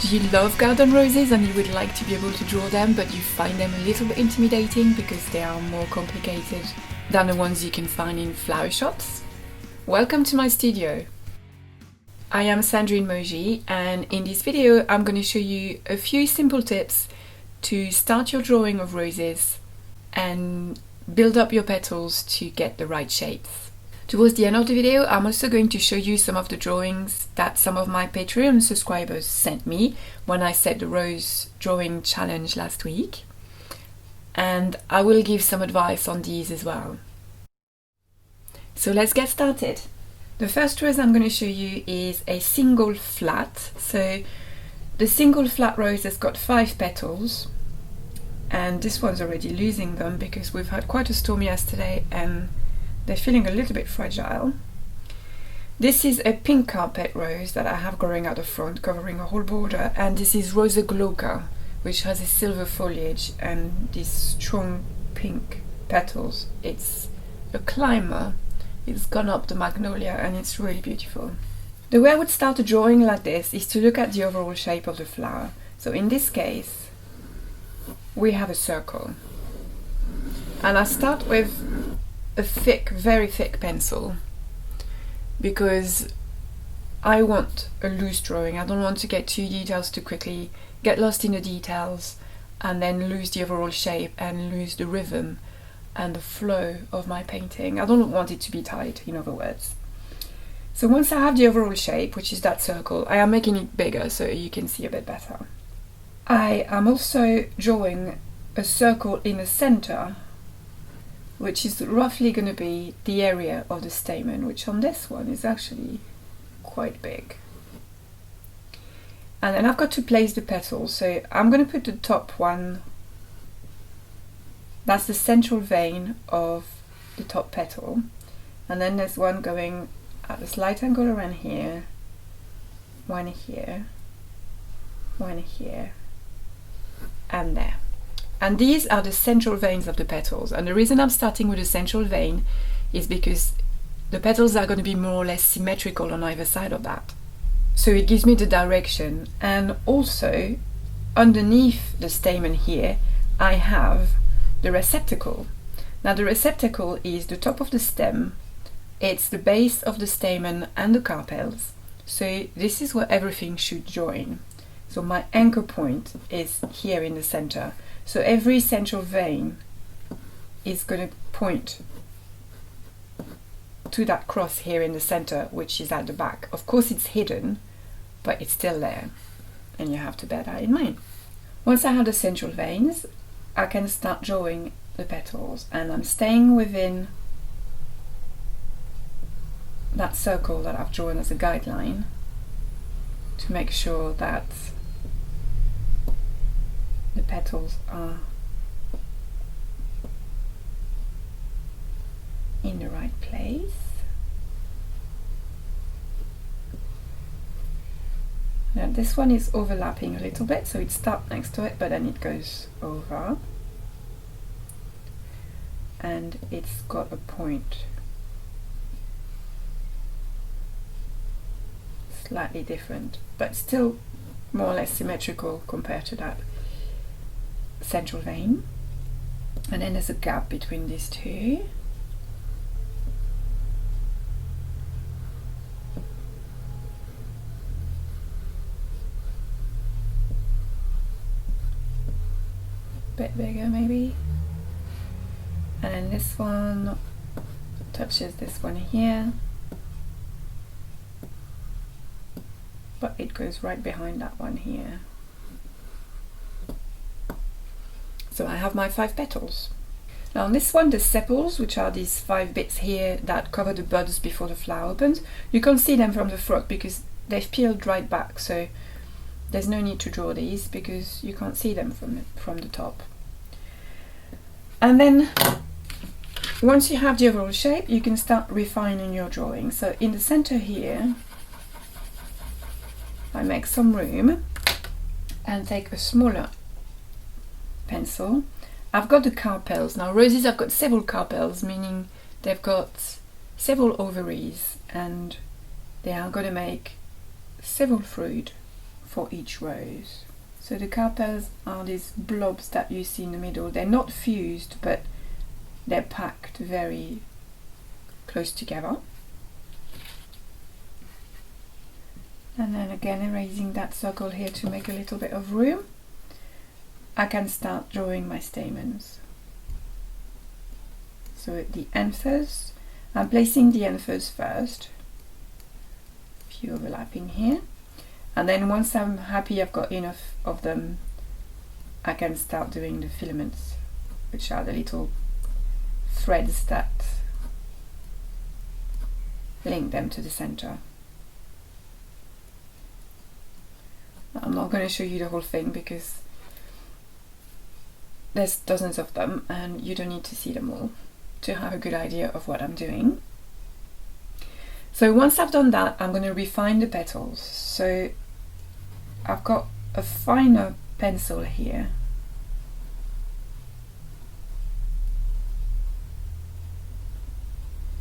Do you love garden roses and you would like to be able to draw them, but you find them a little bit intimidating because they are more complicated than the ones you can find in flower shops? Welcome to my studio. I am Sandrine Maugy, and in this video I'm going to show you a few simple tips to start your drawing of roses and build up your petals to get the right shapes. Towards the end of the video, I'm also going to show you some of the drawings that some of my Patreon subscribers sent me when I set the rose drawing challenge last week. And I will give some advice on these as well. So let's get started. The first rose I'm going to show you is a single flat. So the single flat rose has got 5 petals. And this one's already losing them because we've had quite a storm yesterday and they're feeling a little bit fragile. This is a pink carpet rose that I have growing out the front, covering a whole border, and this is Rosa glauca, which has a silver foliage and these strong pink petals. It's a climber. It's gone up the magnolia and it's really beautiful. The way I would start a drawing like this is to look at the overall shape of the flower. So in this case, we have a circle. And I start with a thick, very thick pencil because I want a loose drawing. I don't want to get too details too quickly, get lost in the details and then lose the overall shape and lose the rhythm and the flow of my painting. I don't want it to be tight, in other words. So once I have the overall shape, which is that circle, I am making it bigger so you can see a bit better. I am also drawing a circle in the center, which is roughly going to be the area of the stamen, which on this one is actually quite big. And then I've got to place the petals, so I'm going to put the top one, that's the central vein of the top petal, and then there's one going at a slight angle around here, one here, and there. And these are the central veins of the petals. And the reason I'm starting with the central vein is because the petals are going to be more or less symmetrical on either side of that. So it gives me the direction. And also, underneath the stamen here, I have the receptacle. Now the receptacle is the top of the stem. It's the base of the stamen and the carpels. So this is where everything should join. So my anchor point is here in the center. So every central vein is going to point to that cross here in the center, which is at the back. Of course it's hidden, but it's still there, and you have to bear that in mind. Once I have the central veins, I can start drawing the petals, and I'm staying within that circle that I've drawn as a guideline to make sure that the petals are in the right place. Now this one is overlapping a little bit, so it starts next to it, but then it goes over. And it's got a point slightly different, but still more or less symmetrical compared to that central vein. And then there's a gap between these two. Bit bigger maybe. And then this one touches this one here, but it goes right behind that one here. So I have my 5 petals. Now on this one, the sepals, which are these 5 bits here that cover the buds before the flower opens, you can't see them from the front because they've peeled right back, so there's no need to draw these because you can't see them from the top. And then once you have the overall shape, you can start refining your drawing. So in the center here, I make some room and take a smaller pencil. I've got the carpels. Now roses have got several carpels, meaning they've got several ovaries and they are going to make several fruit for each rose. So the carpels are these blobs that you see in the middle. They're not fused, but they're packed very close together. And then again, erasing that circle here to make a little bit of room, I can start drawing my stamens. So at the anthers, I'm placing the anthers first, a few overlapping here, and then once I'm happy I've got enough of them, I can start doing the filaments, which are the little threads that link them to the center. I'm not going to show you the whole thing because there's dozens of them and you don't need to see them all to have a good idea of what I'm doing. So once I've done that, I'm going to refine the petals. So I've got a finer pencil here.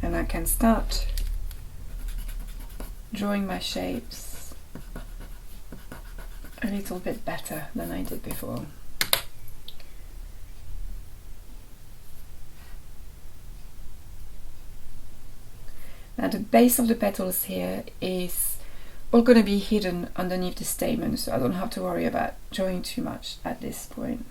And I can start drawing my shapes a little bit better than I did before. Now the base of the petals here is all going to be hidden underneath the stamen, so I don't have to worry about drawing too much at this point.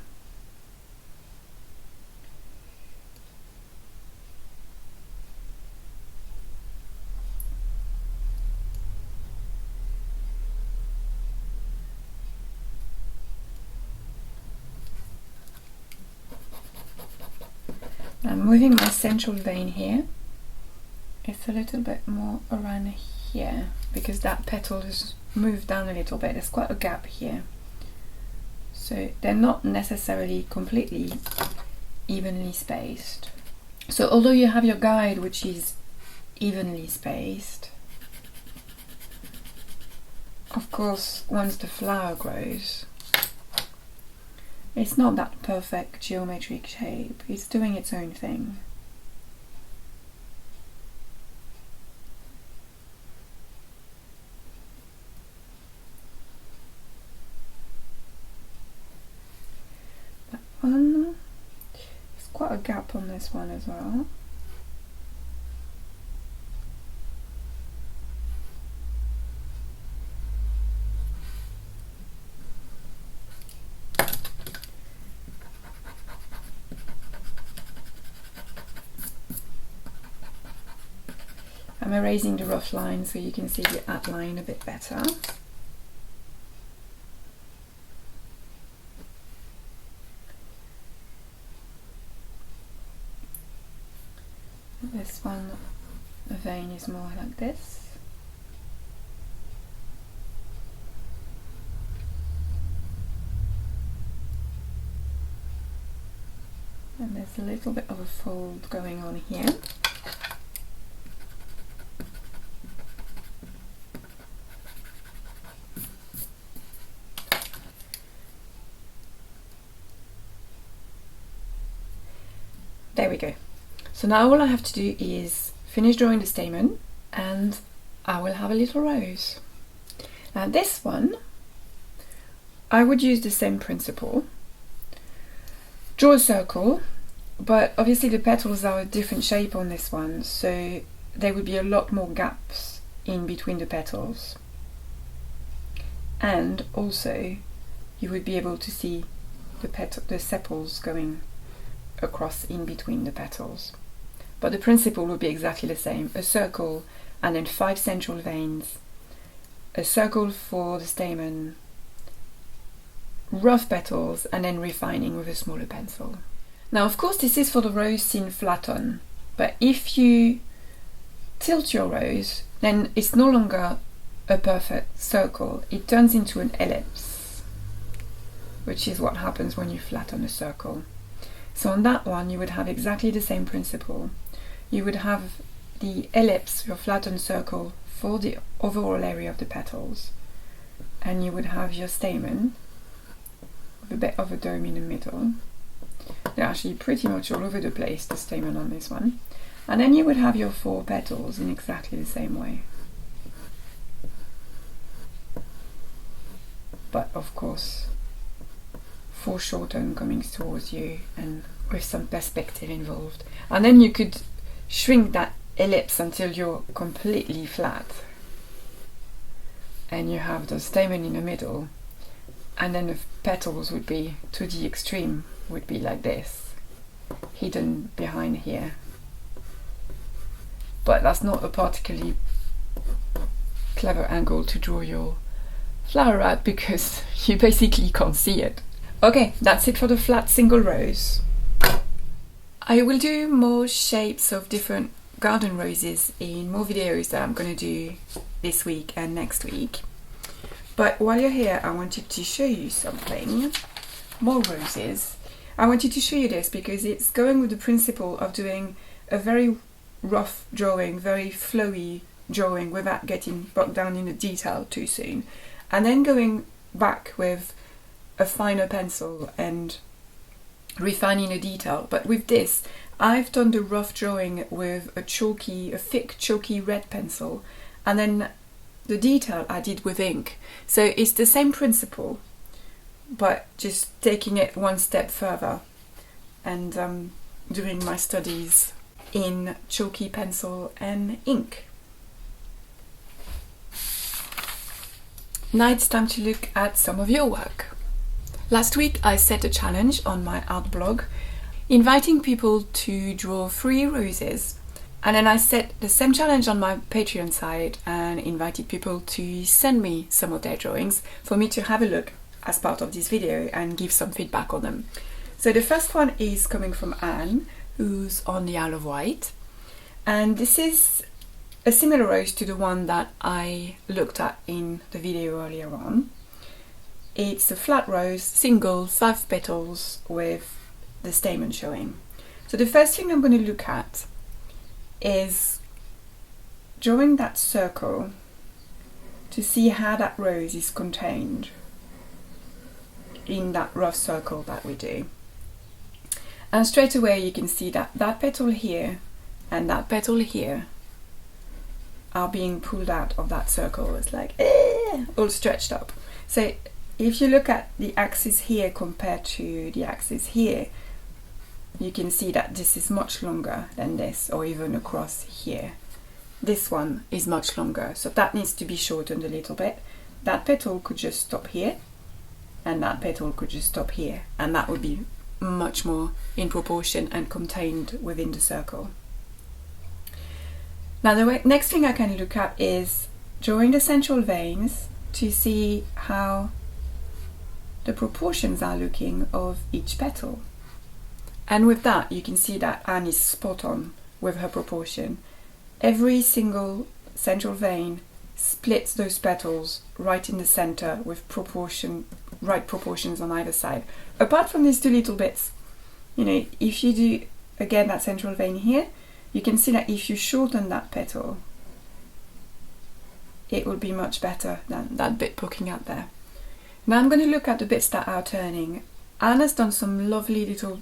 I'm moving my central vein here. It's a little bit more around here because that petal has moved down a little bit. There's quite a gap here. So they're not necessarily completely evenly spaced. So although you have your guide which is evenly spaced, of course once the flower grows, it's not that perfect geometric shape. It's doing its own thing. There's quite a gap on this one as well. I'm erasing the rough line so you can see the outline a bit better. This one, the vein is more like this. And there's a little bit of a fold going on here. There we go. So now all I have to do is finish drawing the stamen and I will have a little rose. Now this one, I would use the same principle. Draw a circle, but obviously the petals are a different shape on this one, so there would be a lot more gaps in between the petals. And also you would be able to see the sepals going across in between the petals. But the principle would be exactly the same. A circle and then 5 central veins, a circle for the stamen, rough petals, and then refining with a smaller pencil. Now of course this is for the rose seen flat on, but if you tilt your rose, then it's no longer a perfect circle, it turns into an ellipse, which is what happens when you flatten a circle. So on that one you would have exactly the same principle. You would have the ellipse, your flattened circle, for the overall area of the petals, and you would have your stamen with a bit of a dome in the middle. They're actually pretty much all over the place, the stamen on this one. And then you would have your 4 petals in exactly the same way. but of course foreshortened coming towards you and with some perspective involved. And then you could shrink that ellipse until you're completely flat, and you have the stamen in the middle, and then the petals would be to the extreme, would be like this, hidden behind here. But that's not a particularly clever angle to draw your flower at, because you basically can't see it. Okay, that's it for the flat single rose. I will do more shapes of different garden roses in more videos that I'm going to do this week and next week. But while you're here, I wanted to show you something. More roses. I wanted to show you this because it's going with the principle of doing a very rough drawing, very flowy drawing without getting bogged down in the detail too soon, and then going back with a finer pencil and refining the detail. But with this, I've done the rough drawing with a thick chalky red pencil, and then the detail I did with ink. So it's the same principle, but just taking it one step further and doing my studies in chalky pencil and ink. Now it's time to look at some of your work. Last week I set a challenge on my art blog, inviting people to draw 3 roses, and then I set the same challenge on my Patreon site and invited people to send me some of their drawings for me to have a look as part of this video and give some feedback on them. So the first one is coming from Anne, who's on the Isle of Wight, and this is a similar rose to the one that I looked at in the video earlier on. It's a flat rose, single, 5 petals with the stamen showing. So the first thing I'm going to look at is drawing that circle to see how that rose is contained in that rough circle that we do. And straight away you can see that that petal here and that petal here are being pulled out of that circle. It's like all stretched up. So if you look at the axis here compared to the axis here, you can see that this is much longer than this, or even across here. This one is much longer, so that needs to be shortened a little bit. That petal could just stop here, and that petal could just stop here, and that would be much more in proportion and contained within the circle. Now the next thing I can look at is drawing the central veins to see how the proportions are looking of each petal. And with that you can see that Anne is spot on with her proportion. Every single central vein splits those petals right in the center with right proportions on either side. Apart from these 2 little bits, you know, if you do again that central vein here, you can see that if you shorten that petal, it will be much better than that bit poking out there. Now I'm going to look at the bits that are turning. Anne has done some lovely little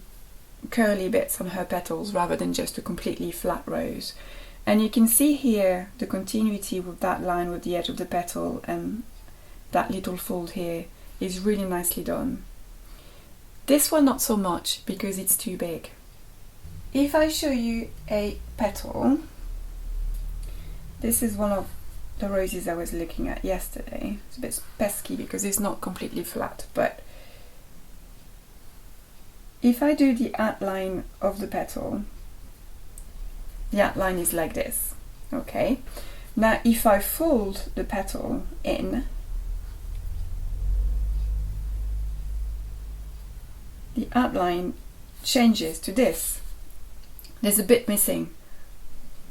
curly bits on her petals rather than just a completely flat rose. And you can see here the continuity with that line with the edge of the petal, and that little fold here is really nicely done. This one not so much because it's too big. If I show you a petal, this is one of the roses I was looking at yesterday. It's a bit pesky because it's not completely flat, but if I do the outline of the petal, the outline is like this, okay? Now if I fold the petal in, the outline changes to this. There's a bit missing.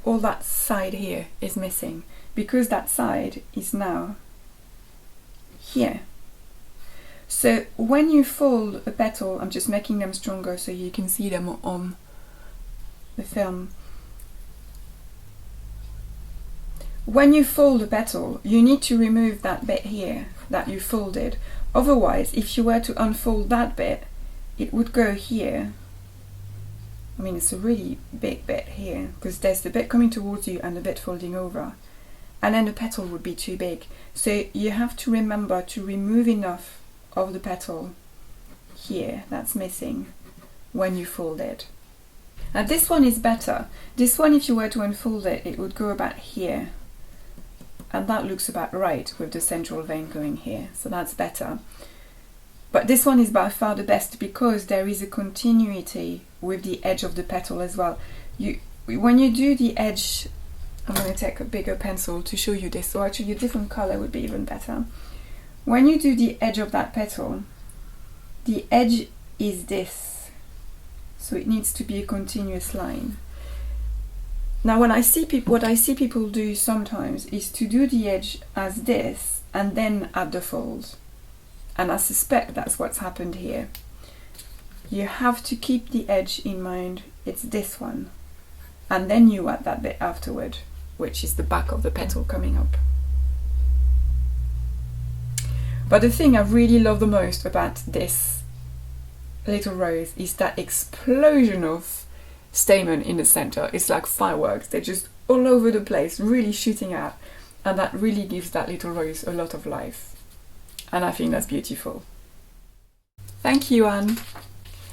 All that side here is missing because that side is now here. So when you fold a petal, I'm just making them stronger so you can see them on the film. When you fold a petal, you need to remove that bit here that you folded. Otherwise, if you were to unfold that bit, it would go here. I mean, it's a really big bit here because there's the bit coming towards you and the bit folding over. and then the petal would be too big. So you have to remember to remove enough of the petal here that's missing when you fold it. Now this one is better. This one, if you were to unfold it, it would go about here, and that looks about right with the central vein going here, so that's better. But this one is by far the best because there is a continuity with the edge of the petal as well. When you do the edge, I'm going to take a bigger pencil to show you this, so actually a different color would be even better. When you do the edge of that petal, the edge is this, so it needs to be a continuous line. Now what I see people do sometimes is to do the edge as this and then add the fold. And I suspect that's what's happened here. You have to keep the edge in mind, it's this one. And then you add that bit afterward, which is the back of the petal coming up. But the thing I really love the most about this little rose is that explosion of stamen in the center. It's like fireworks, they're just all over the place, really shooting out. And that really gives that little rose a lot of life. And I think that's beautiful. Thank you, Anne.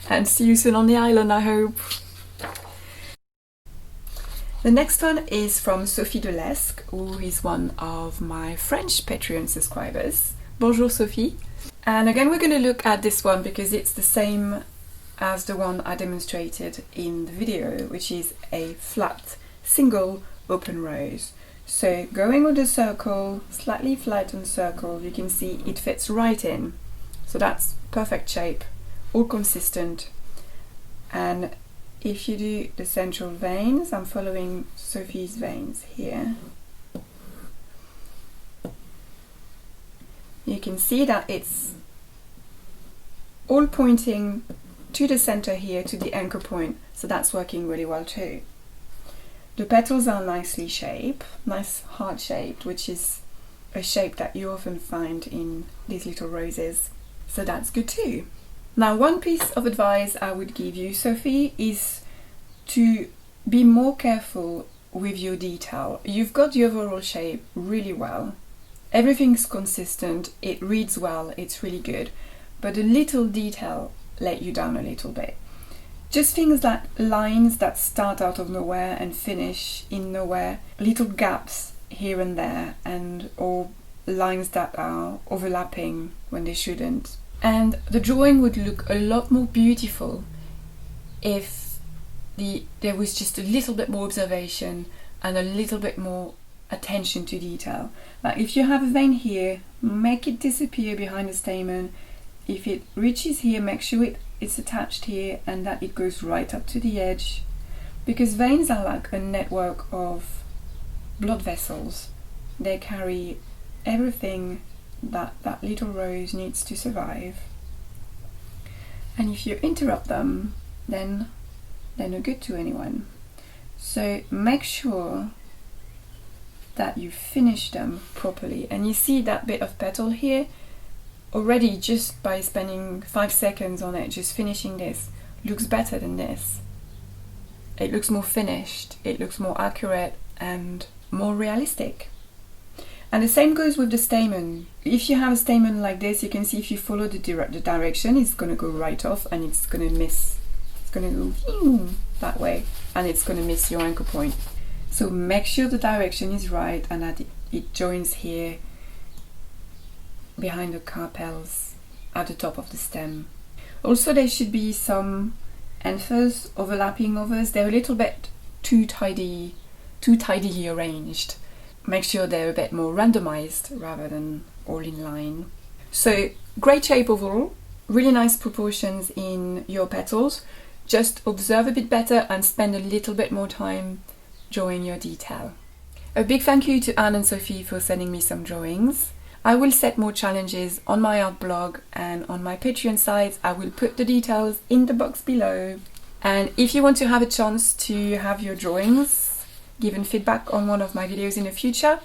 And see you soon on the island, I hope. The next one is from Sophie Delesque, who is one of my French Patreon subscribers. Bonjour, Sophie. And again, we're going to look at this one because it's the same as the one I demonstrated in the video, which is a flat, single, open rose. So going with the circle, slightly flattened circle, you can see it fits right in. So that's perfect shape, all consistent. And if you do the central veins, I'm following Sophie's veins here. You can see that it's all pointing to the center here, to the anchor point. So that's working really well too. The petals are nicely shaped, nice heart shaped, which is a shape that you often find in these little roses. So that's good too. Now, one piece of advice I would give you, Sophie, is to be more careful with your detail. You've got the overall shape really well. Everything's consistent, it reads well, it's really good. But the little detail let you down a little bit. Just things like lines that start out of nowhere and finish in nowhere, little gaps here and there, and or lines that are overlapping when they shouldn't. And the drawing would look a lot more beautiful if there was just a little bit more observation and a little bit more attention to detail. Like if you have a vein here, make it disappear behind the stamen. If it reaches here, make sure it's attached here and that it goes right up to the edge, because veins are like a network of blood vessels. They carry everything that little rose needs to survive, and if you interrupt them, then they're no good to anyone. So make sure that you finish them properly. And you see that bit of petal here already, just by spending 5 seconds on it, just finishing this, looks better than this. It looks more finished, it looks more accurate and more realistic. And the same goes with the stamen. If you have a stamen like this, you can see if you follow the direction, it's going to go right off and it's going to miss. It's going to go that way and it's going to miss your anchor point. So make sure the direction is right and that it joins here behind the carpels at the top of the stem. Also, there should be some anthers, overlapping others. They're a little bit too tidily arranged. Make sure they're a bit more randomized rather than all in line. So great shape overall, really nice proportions in your petals. Just observe a bit better and spend a little bit more time drawing your detail. A big thank you to Anne and Sophie for sending me some drawings. I will set more challenges on my art blog and on my Patreon site. I will put the details in the box below. And if you want to have a chance to have your drawings given feedback on one of my videos in the future,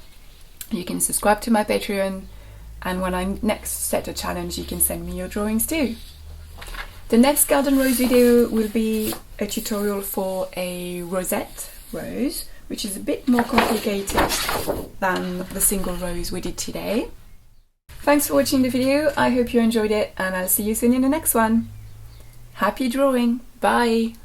you can subscribe to my Patreon, and when I next set a challenge, you can send me your drawings too. The next garden rose video will be a tutorial for a rosette rose, which is a bit more complicated than the single rose we did today. Thanks for watching the video, I hope you enjoyed it, and I'll see you soon in the next one. Happy drawing, bye!